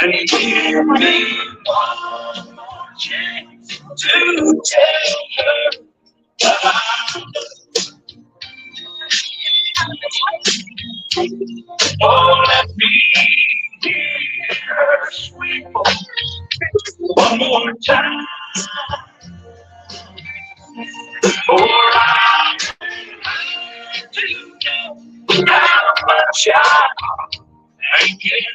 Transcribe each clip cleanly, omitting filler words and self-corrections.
And give me one more chance to tell her that oh, let me hear her sweet voice one more time. For I do know how much I hate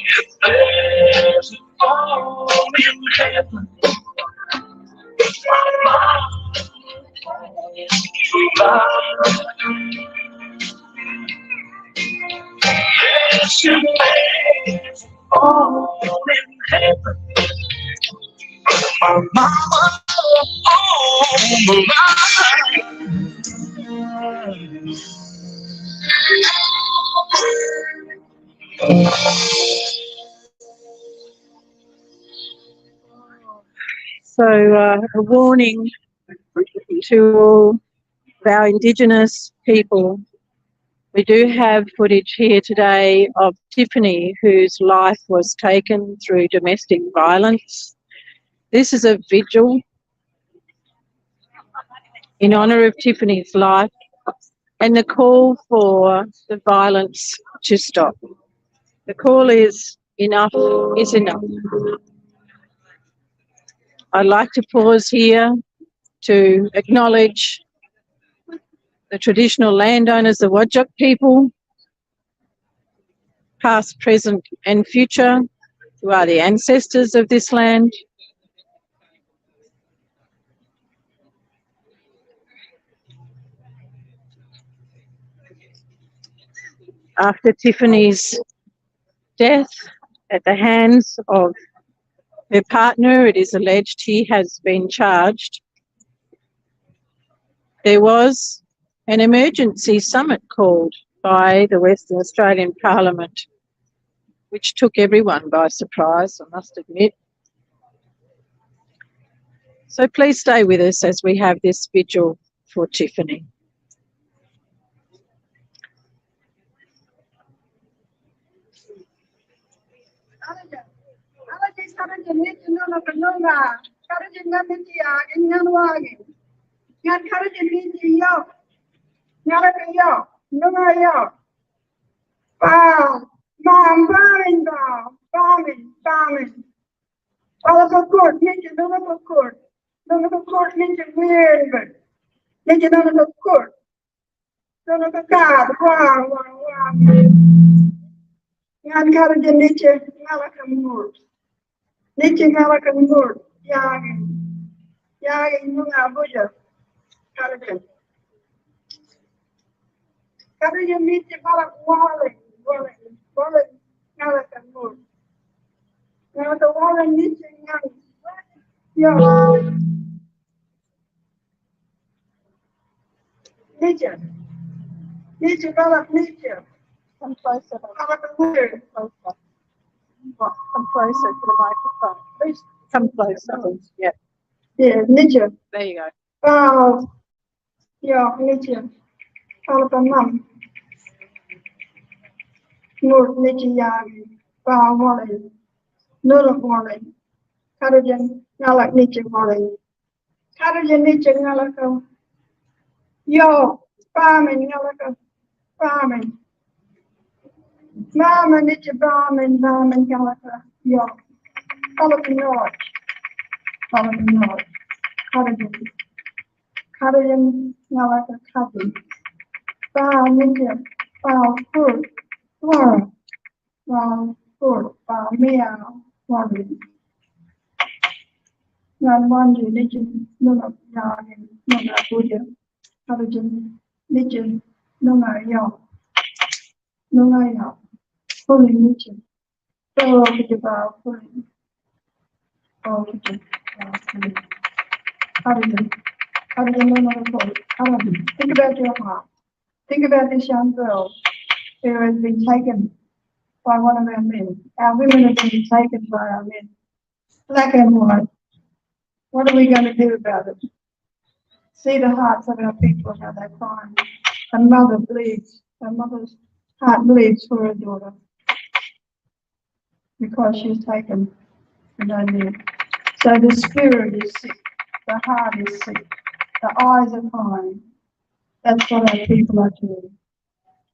if there's a fall in heaven, my mom, yes, if there's a fall in heaven, my mama on the So a warning to all our indigenous people. We do have footage here today of Tiffany, whose life was taken through domestic violence. This is a vigil in honour of Tiffany's life and the call for the violence to stop. The call is enough is enough. I'd like to pause here to acknowledge the traditional landowners, the Whadjuk people, past, present and future, who are the ancestors of this land. After Tiffany's death at the hands of her partner, it is alleged he has been charged. There was an emergency summit called by the Western Australian Parliament, which took everyone by surprise, I must admit. So please stay with us as we have this vigil for Tiffany. Come closer. Come closer to the microphone. Please come closer. Yeah. Yeah, nature. There you go. Yeah, nature. All the mum. More nature yagi. Wally. No wally. Karajan, Nalak nature wally. Karajan nature Nalaka. Yo, farming Nalaka. Farming. Mama nature farming Nalaka. Yo. All of the north. All of the north. Karajan Nalaka Kati. Farm nature. Farm food. Farm food. Farm meow. Wally. Nan wandi nature nuna yagi. Nuna buja. Karajan nature nuna yo. Nuna yo. Fully nature. So it's about fully. Oh, it's about fully. Karajan nuna fully. Karajan. Think about your heart. Think about this young girl who has been taken by one of our men. Our women have been taken by our men. Black and white. What are we going to do about it? See the hearts of our people, how they cry. A mother bleeds, a mother's heart bleeds for her daughter because she's taken and no live. So the spirit is sick, the heart is sick, the eyes are crying. That's what our people are doing.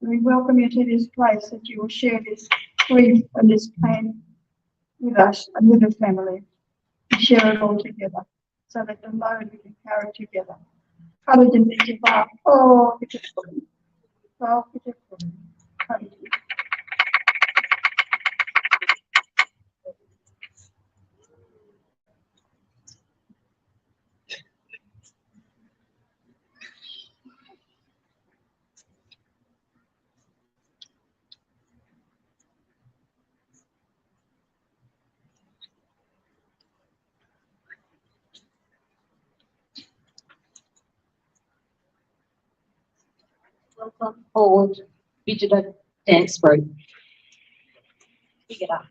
We welcome you to this place that you will share this grief and this pain with us and with the family. And share it all together so that the load we can carry together. Hallelujah. Oh, pitiful. Oh, pitiful. Hallelujah. Welcome forward, Vigil dance group. Pick it up.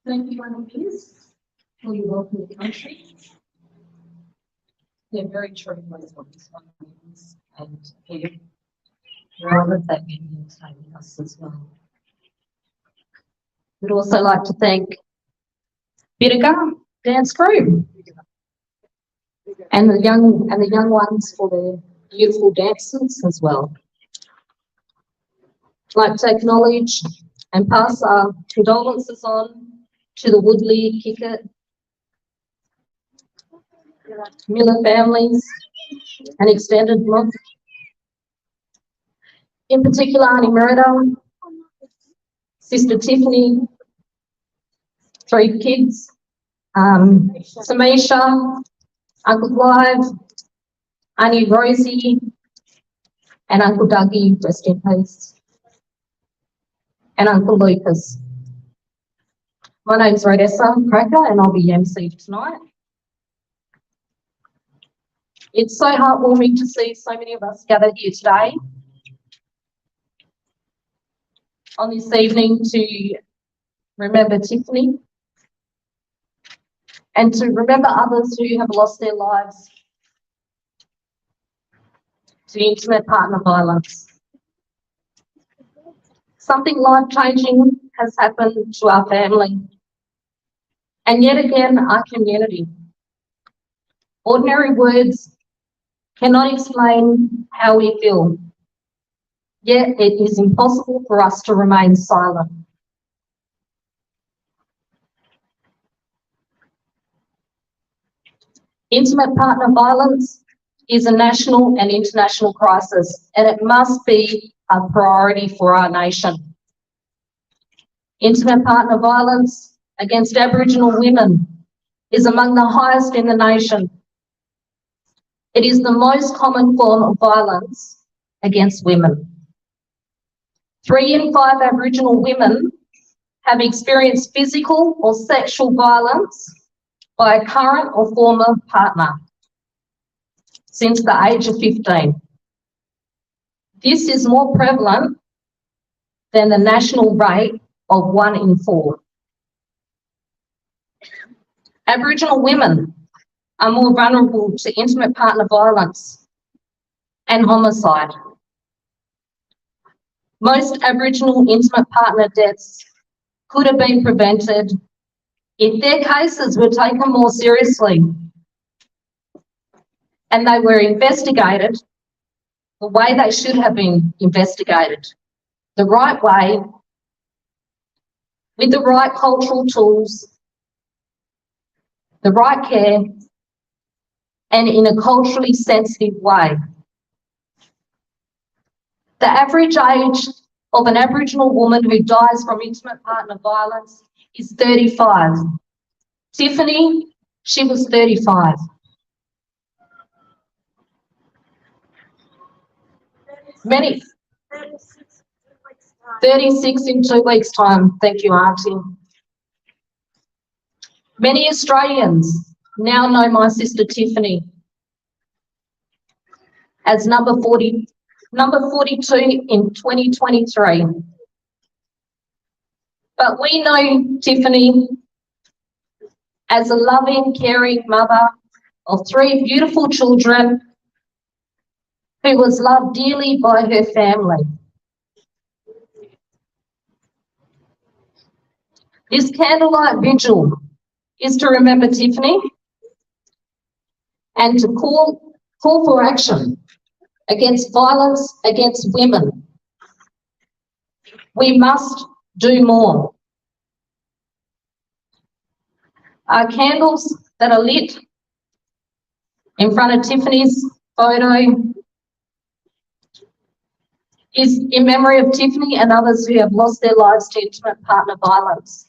Thank you, volunteers, for your work in the country. They're very true to what this one means, and we're honoured that you're here today with us as well. We'd also like to thank Biddiga Dance Group and the young ones for their beautiful dances as well. I'd like to acknowledge and pass our condolences on to the Woodley, Kickett, Miller families and extended block. In particular, Auntie Merida, Sister Tiffany, 3 kids, Samisha, Uncle Clive, Auntie Rosie, and Uncle Dougie, rest in peace, and Uncle Lucas. My name's Rhodessa Cracker, and I'll be MC tonight. It's so heartwarming to see so many of us gathered here today on this evening to remember Tiffany and to remember others who have lost their lives to intimate partner violence. Something life-changing has happened to our family and yet again our community. Ordinary words cannot explain how we feel, yet it is impossible for us to remain silent. Intimate partner violence is a national and international crisis, and it must be a priority for our nation. Intimate partner violence against Aboriginal women is among the highest in the nation. It is the most common form of violence against women. 3 in 5 Aboriginal women have experienced physical or sexual violence by a current or former partner since the age of 15. This is more prevalent than the national rate of 1 in 4. Aboriginal women are more vulnerable to intimate partner violence and homicide. Most Aboriginal intimate partner deaths could have been prevented if their cases were taken more seriously and they were investigated the way they should have been investigated, the right way, with the right cultural tools, the right care, and in a culturally sensitive way. The average age of an Aboriginal woman who dies from intimate partner violence is 35. Tiffany, she was 35. 36 in 2 weeks' time. Thank you, Auntie. Many Australians now know my sister Tiffany as number 42 in 2023. But we know Tiffany as a loving, caring mother of 3 beautiful children who was loved dearly by her family. This candlelight vigil is to remember Tiffany and to call for action against violence against women. We must do more. Our candles that are lit in front of Tiffany's photo is in memory of Tiffany and others who have lost their lives to intimate partner violence.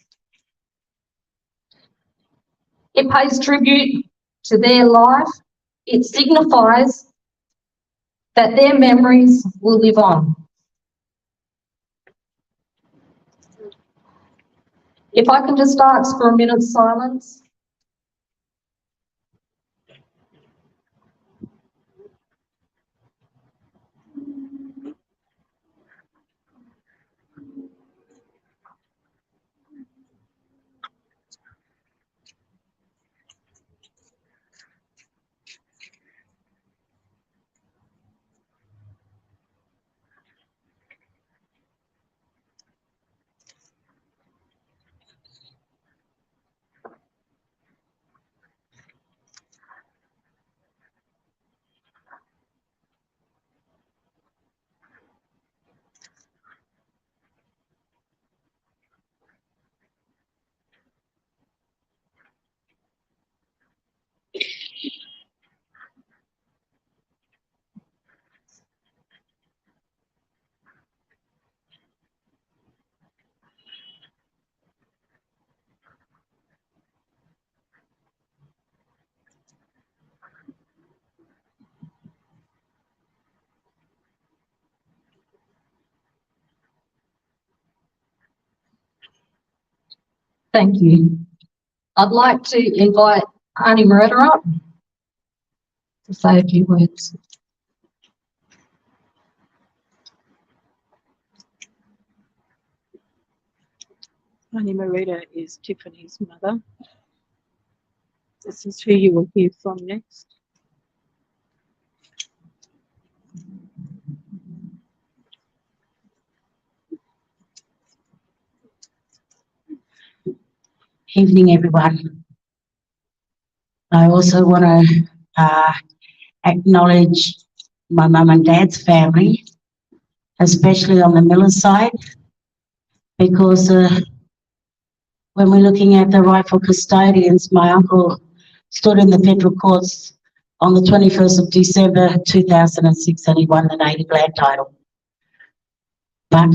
It pays tribute to their life. It signifies that their memories will live on. If I can just ask for a minute's silence. Thank you. I'd like to invite Auntie Moretta up to say a few words. Auntie Moretta is Tiffany's mother. This is who you will hear from next. Evening, everyone. I also want to acknowledge my mum and dad's family, especially on the Miller side, because when we're looking at the rightful custodians, my uncle stood in the federal courts on the 21st of December 2006 and he won the native land title. But,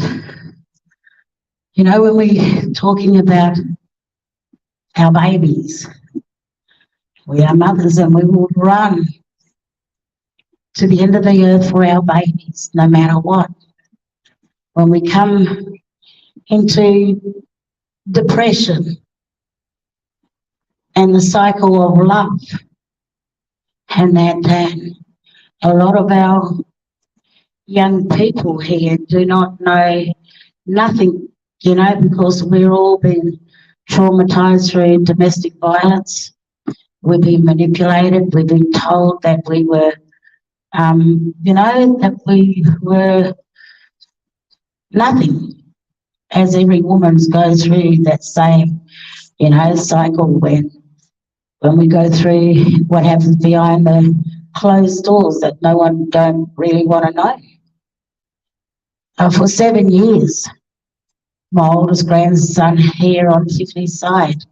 you know, when we're talking about our babies, we are mothers and we will run to the end of the earth for our babies, no matter what. When we come into depression and the cycle of love, and that a lot of our young people here do not know nothing, you know, because we're all been traumatized through domestic violence. We've been manipulated. We've been told that we were, you know, that we were nothing, as every woman goes through that same, you know, cycle when we go through what happens behind the closed doors that no one don't really want to know. For 7 years, my oldest grandson here on Tiffany's side,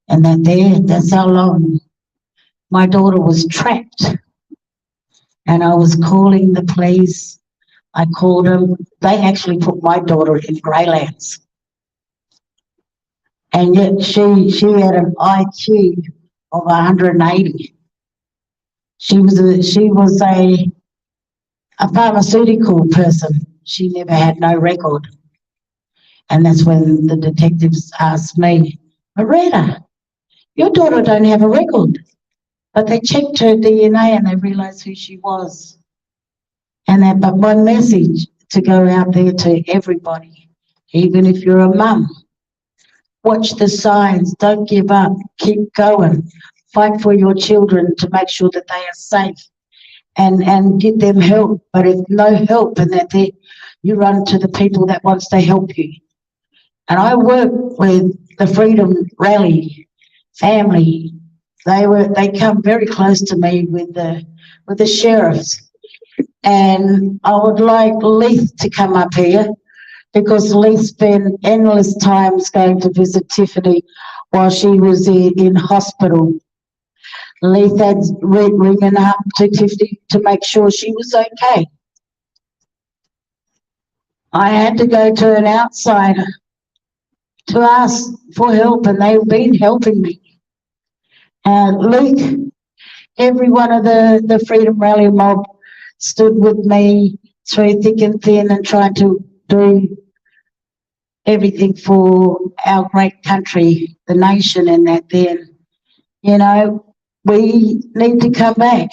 and that's how long my daughter was trapped. And I was calling the police. I called them. They actually put my daughter in Greylands. And yet she had an IQ of 180. She was a pharmaceutical person. She never had no record. And that's when the detectives asked me, Moretta, your daughter don't have a record. But they checked her DNA and they realised who she was. And but my message to go out there to everybody, even if you're a mum, watch the signs, don't give up, keep going, fight for your children to make sure that they are safe and give them help. But if no help and that you run to the people that wants to help you. And I work with the Freedom Rally family. They come very close to me with the sheriffs. And I would like Leith to come up here because Leith spent endless times going to visit Tiffany while she was in hospital. Leith had ringing up to Tiffany to make sure she was okay. I had to go to an outsider to ask for help, and they've been helping me. Luke, every one of the Freedom Rally mob stood with me through thick and thin and trying to do everything for our great country, the nation, and that then. You know, we need to come back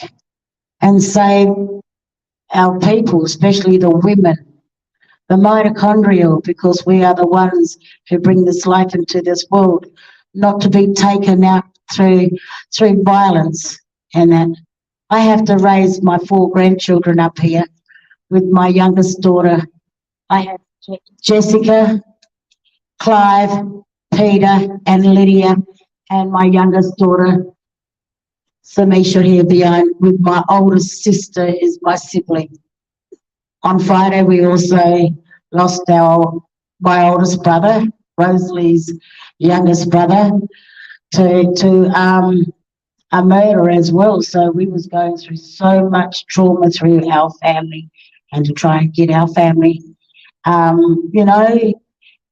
and save our people, especially the women, the mitochondrial, because we are the ones who bring this life into this world, not to be taken out through violence. And that I have to raise my 4 grandchildren up here with my youngest daughter. I have Jessica, Clive, Peter, and Lydia, and my youngest daughter, Samisha, here behind, with my oldest sister is my sibling. On Friday, we also lost my oldest brother, Rosalie's youngest brother, to a murder as well. So we was going through so much trauma through our family, and to try and get our family, you know,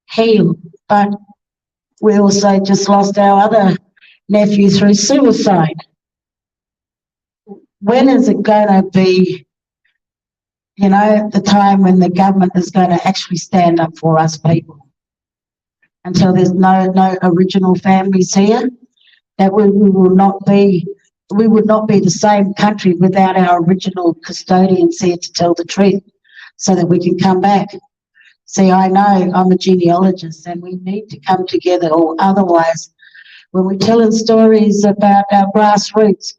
healed. But we also just lost our other nephew through suicide. When is it going to be, you know, the time when the government is going to actually stand up for us people? Until there's no original families here, that we would not be the same country without our original custodians here to tell the truth, so that we can come back. See, I know I'm a genealogist, and we need to come together, or otherwise, when we're telling stories about our grassroots,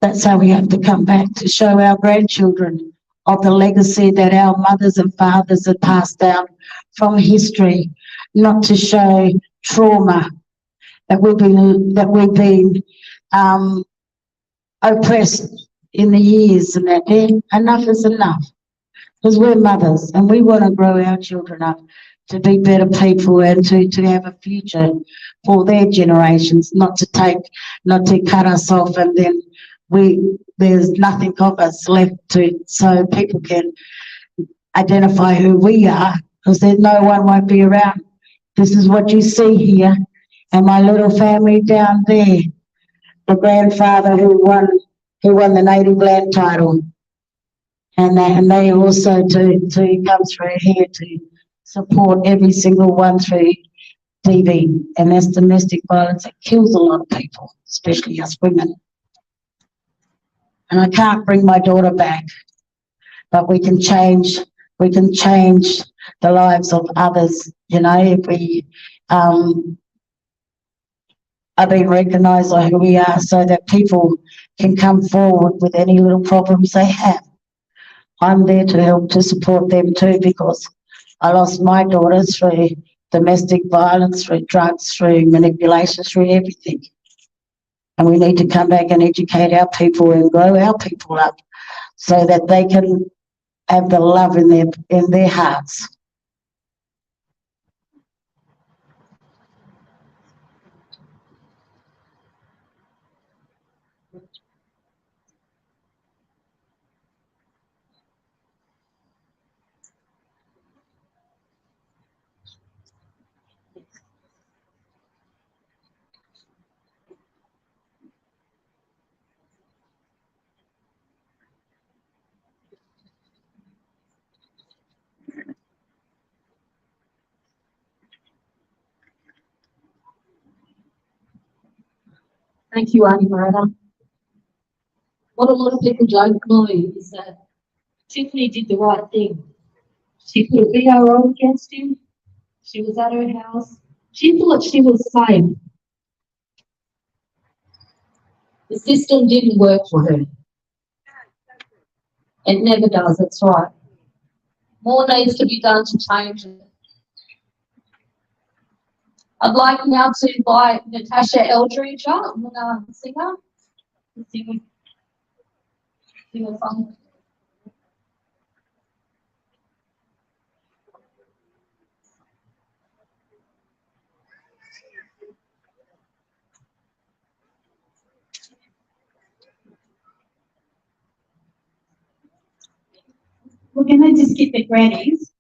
that's how we have to come back to show our grandchildren of the legacy that our mothers and fathers have passed down from history, not to show trauma that we've been oppressed in the years, and that enough is enough. Because we're mothers and we want to grow our children up to be better people and to have a future for their generations, not to cut us off, and then there's nothing of us left so people can identify who we are, because there's no one won't be around. This is what you see here, and my little family down there, the grandfather who won the native land title, and they also to come through here to support every single one through DV, and that's domestic violence that kills a lot of people, especially us women. And I can't bring my daughter back, but we can change the lives of others, you know, if we are being recognised on who we are, so that people can come forward with any little problems they have. I'm there to help to support them too, because I lost my daughter through domestic violence, through drugs, through manipulation, through everything. And we need to come back and educate our people and grow our people up, so that they can have the love in their hearts. Thank you, Auntie Maretta. What a lot of people don't know is that Tiffany did the right thing. She put a VRO against him. She was at her house. She thought she was safe. The system didn't work for her. It never does, it's right. More needs to be done to change it. I'd like now to invite Natasha Eldridge up, singer. Sing a song. We're going to just get the grannies,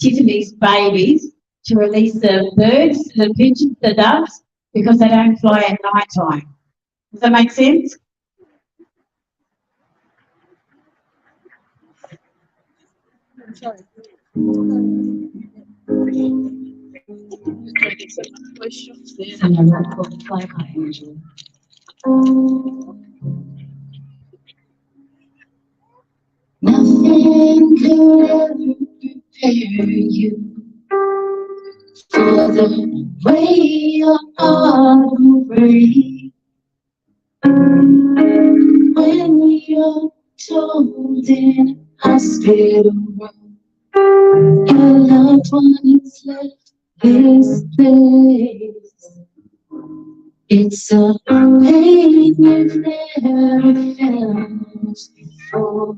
Tiffany's babies, to release the birds, the pigeons, the doves, because they don't fly at night time. Does that make sense? Sorry. Nothing could ever prepare you for the way your heart will break when you're told in a hospital room your loved one has left this place. It's a pain you've never felt before,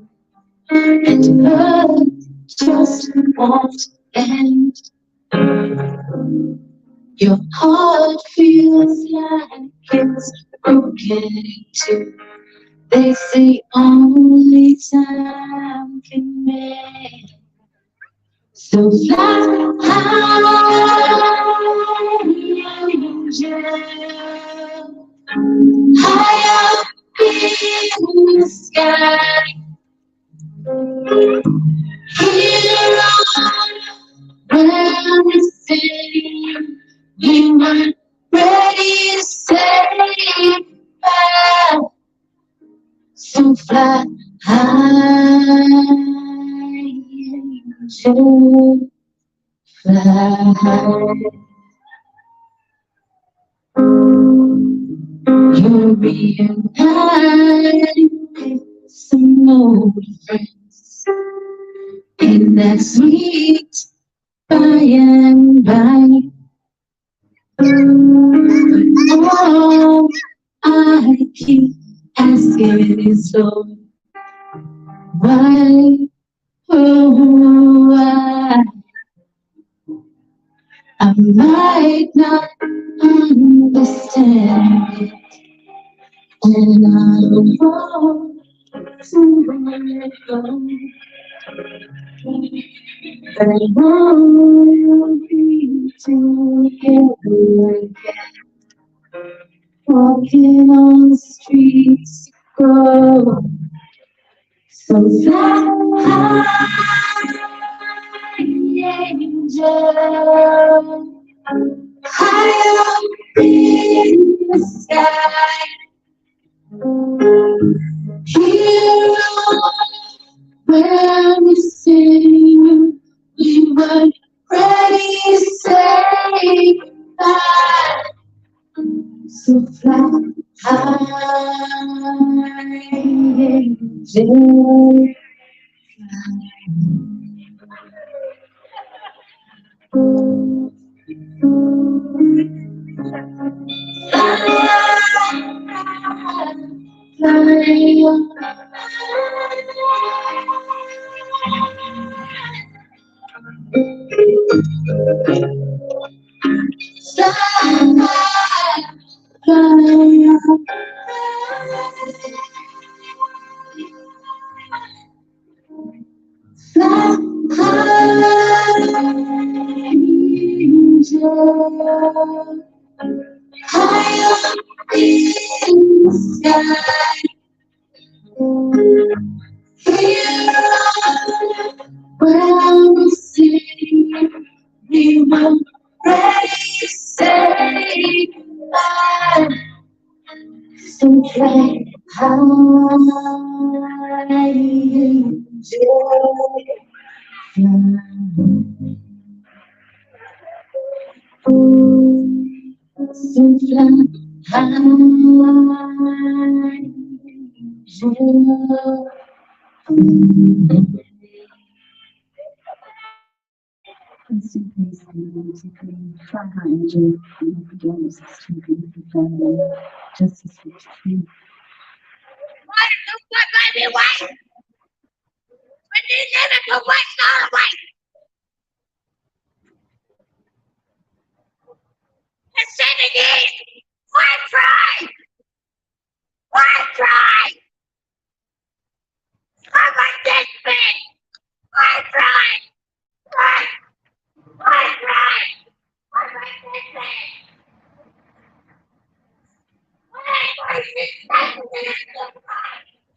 and love just won't end. Your heart feels like it's broken too. They say only time can mend. So fly high, angel, high up in the sky. Here on where we sing, we weren't ready to say goodbye. So fly high, angel, fly high. You're reuniting with some old friends in that sweet by and by. But all I keep asking is, Lord, why, oh, why? I might not understand it, and I don't want to let it go. But I want to be together again, walking on the streets of gold. So fly high, angel, high up in the sky. Here where we sing, we weren't ready to say goodbye. So fly high, angel. High up in the sky, here where we sing, we were ready to say goodbye. So fly high, angel, so fly high, angel. Rest in peace, Tiffany. Try her angel and her condolences to your beautiful family. Justice for Tiffany. Why? When you never put what's all away.